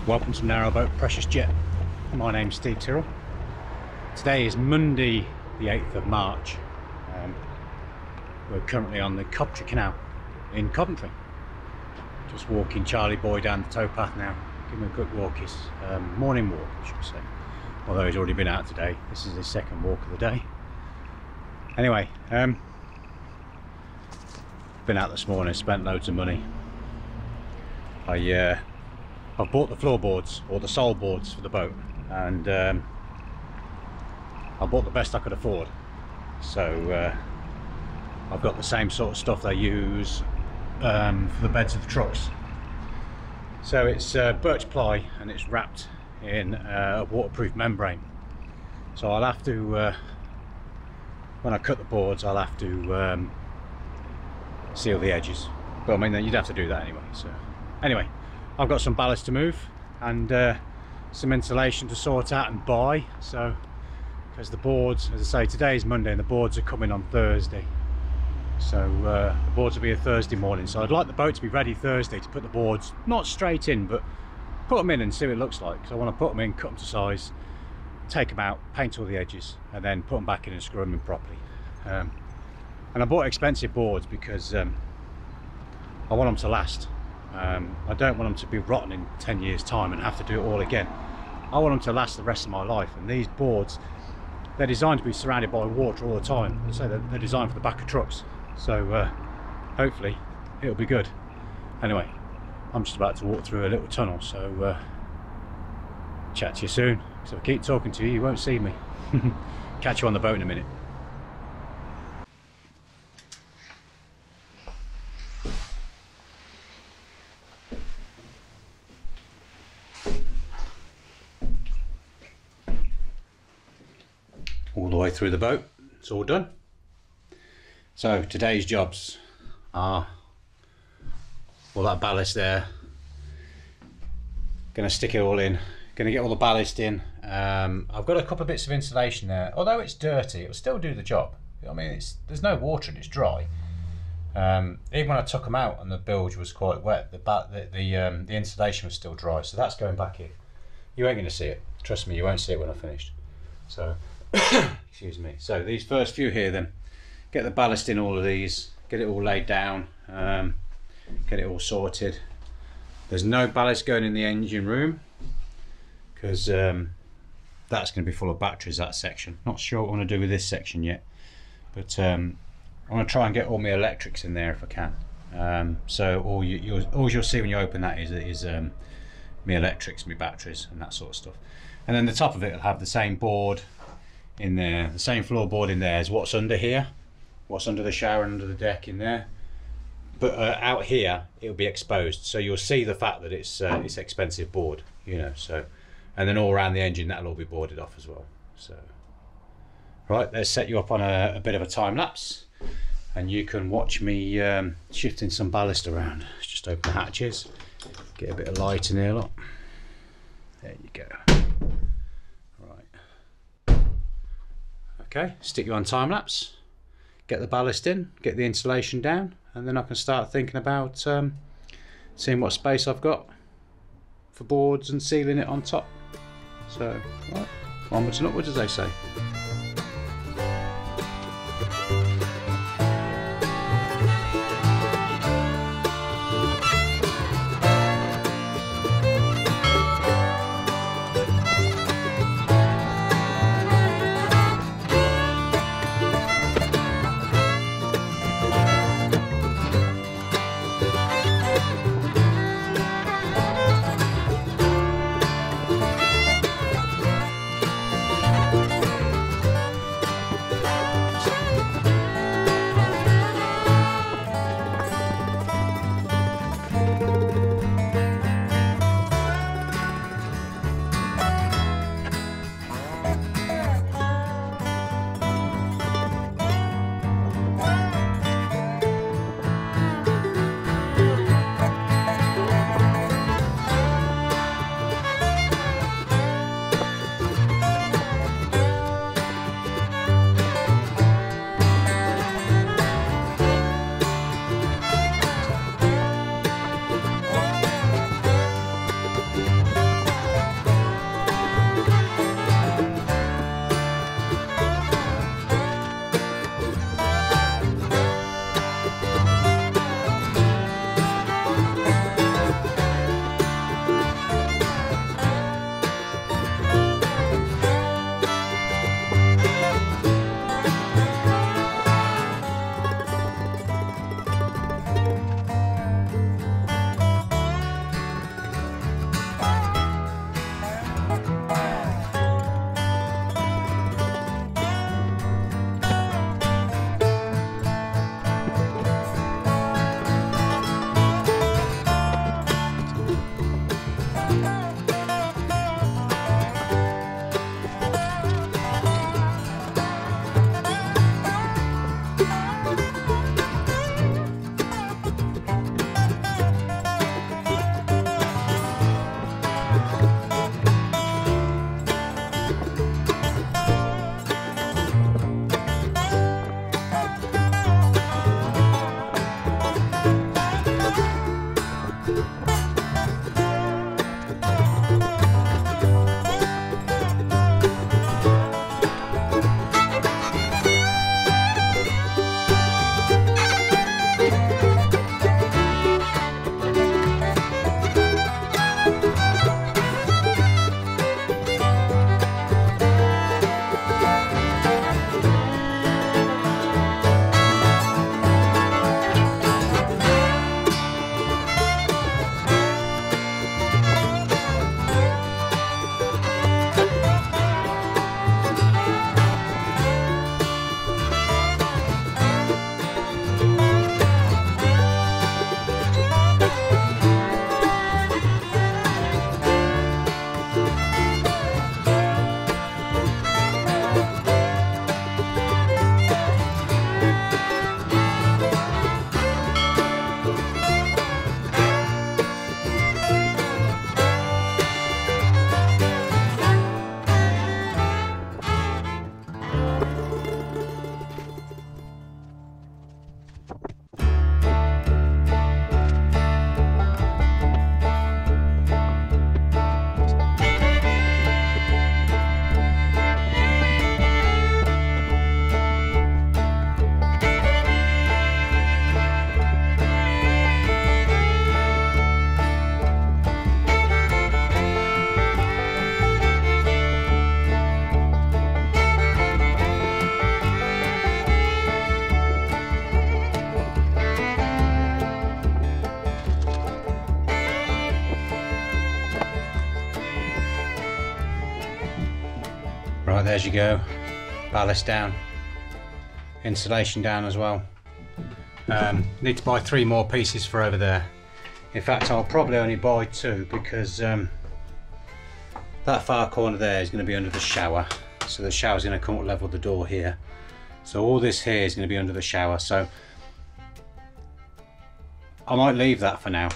Welcome to Narrowboat Precious Jet. My name's Steve Tyrrell. Today is Monday the 8th of March. We're currently on the Coventry Canal in Coventry. Just walking Charlie Boy down the towpath now. Give him a quick walk. His morning walk, I should say. Although he's already been out today. This is his second walk of the day. Anyway, been out this morning, spent loads of money. I bought the floorboards, or the sole boards for the boat, and I bought the best I could afford. So I've got the same sort of stuff they use for the beds of the trucks. So it's birch ply and it's wrapped in a waterproof membrane. So I'll have to, when I cut the boards, I'll have to seal the edges. But I mean, you'd have to do that anyway. So anyway, I've got some ballast to move and some insulation to sort out and buy. So, because the boards, as I say, today is Monday and the boards are coming on Thursday. So the boards will be a Thursday morning. So I'd like the boat to be ready Thursday to put the boards, not straight in, but put them in and see what it looks like. So I want to put them in, cut them to size, take them out, paint all the edges, and then put them back in and screw them in properly. And I bought expensive boards because I want them to last. I don't want them to be rotten in 10 years time and have to do it all again. I want them to last the rest of my life, and these boards, they're designed to be surrounded by water all the time. So they're designed for the back of trucks, so hopefully it'll be good. Anyway, I'm just about to walk through a little tunnel, so chat to you soon. So if I keep talking to you, you won't see me. Catch you on the boat in a minute. All the way through the boat, it's all done. So today's jobs are all that ballast there. Gonna stick it all in, gonna get all the ballast in. I've got a couple of bits of insulation there. Although it's dirty, it'll still do the job. I mean, there's no water and it's dry. Even when I took them out and the bilge was quite wet, the insulation was still dry, so that's going back in. You ain't gonna see it, trust me, you won't see it when I've finished. So excuse me. So these first few here, then get the ballast in all of these, get it all laid down, get it all sorted. There's no ballast going in the engine room because that's going to be full of batteries, that section. Not sure what I want to do with this section yet, but I want to try and get all my electrics in there if I can. So all you'll see when you open that is my electrics, my batteries and that sort of stuff. And then the top of it will have the same board in there, the same floorboard in there as what's under here, what's under the shower and under the deck in there. But out here it'll be exposed, so you'll see the fact that it's expensive board, you know. So, and then all around the engine that'll all be boarded off as well. So, right, let's set you up on a bit of a time lapse, and you can watch me shifting some ballast around. Let's just open the hatches, get a bit of light in here. Look, there you go. Okay, stick you on time lapse, get the ballast in, get the insulation down, and then I can start thinking about seeing what space I've got for boards and sealing it on top. So, right, onwards and upwards, as they say. Right, there's you go. Ballast down, insulation down as well. Need to buy 3 more pieces for over there. In fact, I'll probably only buy 2 because that far corner there is going to be under the shower. So the shower's going to come up level with the door here. So all this here is going to be under the shower. So I might leave that for now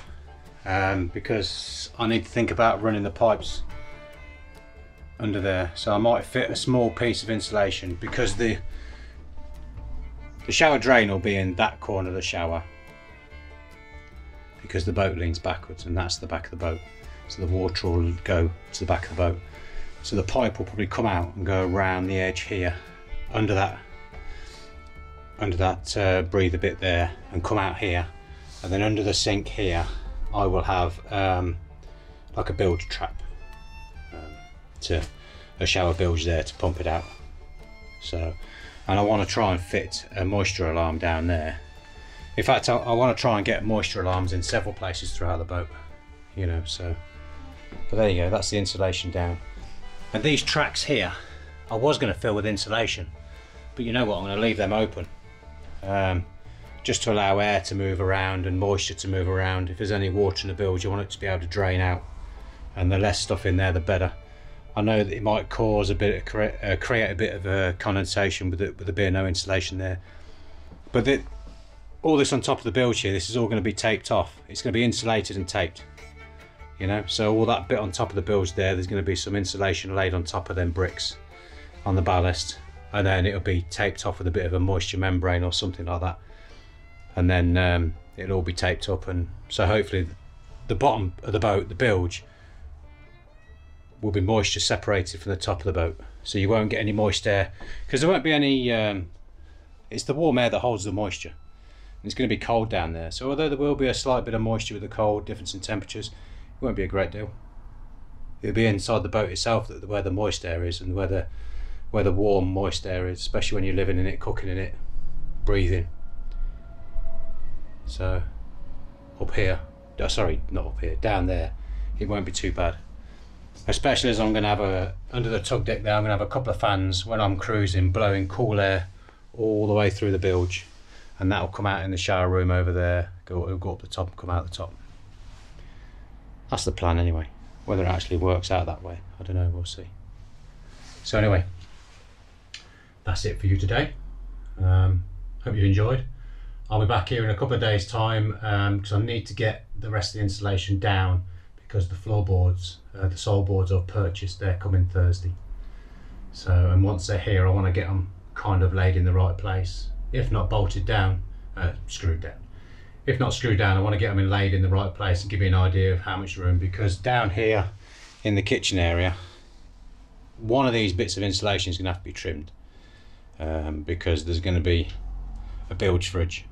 because I need to think about running the pipes under there. So I might fit a small piece of insulation because the shower drain will be in that corner of the shower because the boat leans backwards and that's the back of the boat. So the water will go to the back of the boat. So the pipe will probably come out and go around the edge here under that breather bit there and come out here, and then under the sink here I will have like a bilge trap, to a shower bilge there to pump it out. So, and I want to try and fit a moisture alarm down there. In fact, I want to try and get moisture alarms in several places throughout the boat, you know. So, but there you go, that's the insulation down. And these tracks here I was going to fill with insulation, but you know what, I'm going to leave them open just to allow air to move around and moisture to move around. If there's any water in the bilge, I want it to be able to drain out, and the less stuff in there the better. I know that it might cause a bit of create a bit of condensation with there being no insulation there, but all this on top of the bilge here, this is all going to be taped off. It's going to be insulated and taped, you know. So all that bit on top of the bilge there's going to be some insulation laid on top of them bricks on the ballast, and then it'll be taped off with a bit of a moisture membrane or something like that, and then it'll all be taped up. And so hopefully the bottom of the boat, the bilge, will be moisture separated from the top of the boat, so you won't get any moist air, because there won't be any it's the warm air that holds the moisture, and it's going to be cold down there. So although there will be a slight bit of moisture with the cold, difference in temperatures, it won't be a great deal. It'll be inside the boat itself that where the moist air is, and where the warm moist air is, especially when you're living in it, cooking in it, breathing. So up here, sorry, not up here, down there, it won't be too bad. Especially as I'm going to have under the tug deck there, I'm going to have a couple of fans when I'm cruising, blowing cool air all the way through the bilge, and that'll come out in the shower room over there, go up the top and come out the top. That's the plan anyway. Whether it actually works out that way, I don't know, we'll see. So anyway, that's it for you today. Hope you enjoyed. I'll be back here in a couple of days time because I need to get the rest of the insulation down, because the floorboards, the sole boards I've purchased, they're coming Thursday. So, and once they're here, I want to get them kind of laid in the right place. If not bolted down, screwed down. If not screwed down, I want to get them laid in the right place and give you an idea of how much room, because down here in the kitchen area, one of these bits of insulation is going to have to be trimmed because there's going to be a bilge fridge,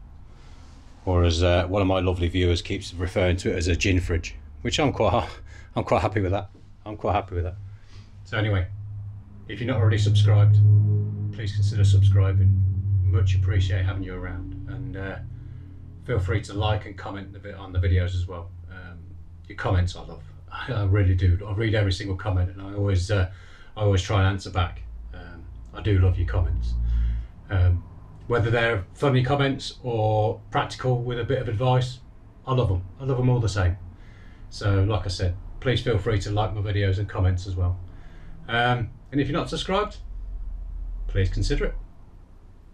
or as one of my lovely viewers keeps referring to it as a gin fridge, which I'm quite happy with that. I'm quite happy with that. So anyway, if you're not already subscribed, please consider subscribing. Much appreciate having you around, and feel free to like and comment a bit on the videos as well. Your comments I love, I really do. I read every single comment, and I always try and answer back. I do love your comments, whether they're funny comments or practical with a bit of advice. I love them. I love them all the same. So like I said, please feel free to like my videos and comments as well. And if you're not subscribed, please consider it.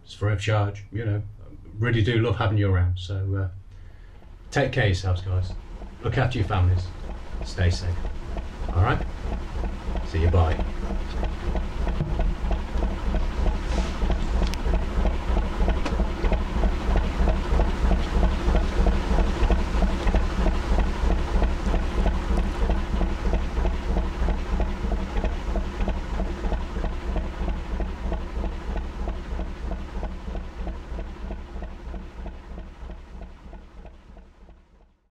It's free of charge, you know. I really do love having you around. So take care of yourselves, guys. Look after your families. Stay safe. All right? See you, bye.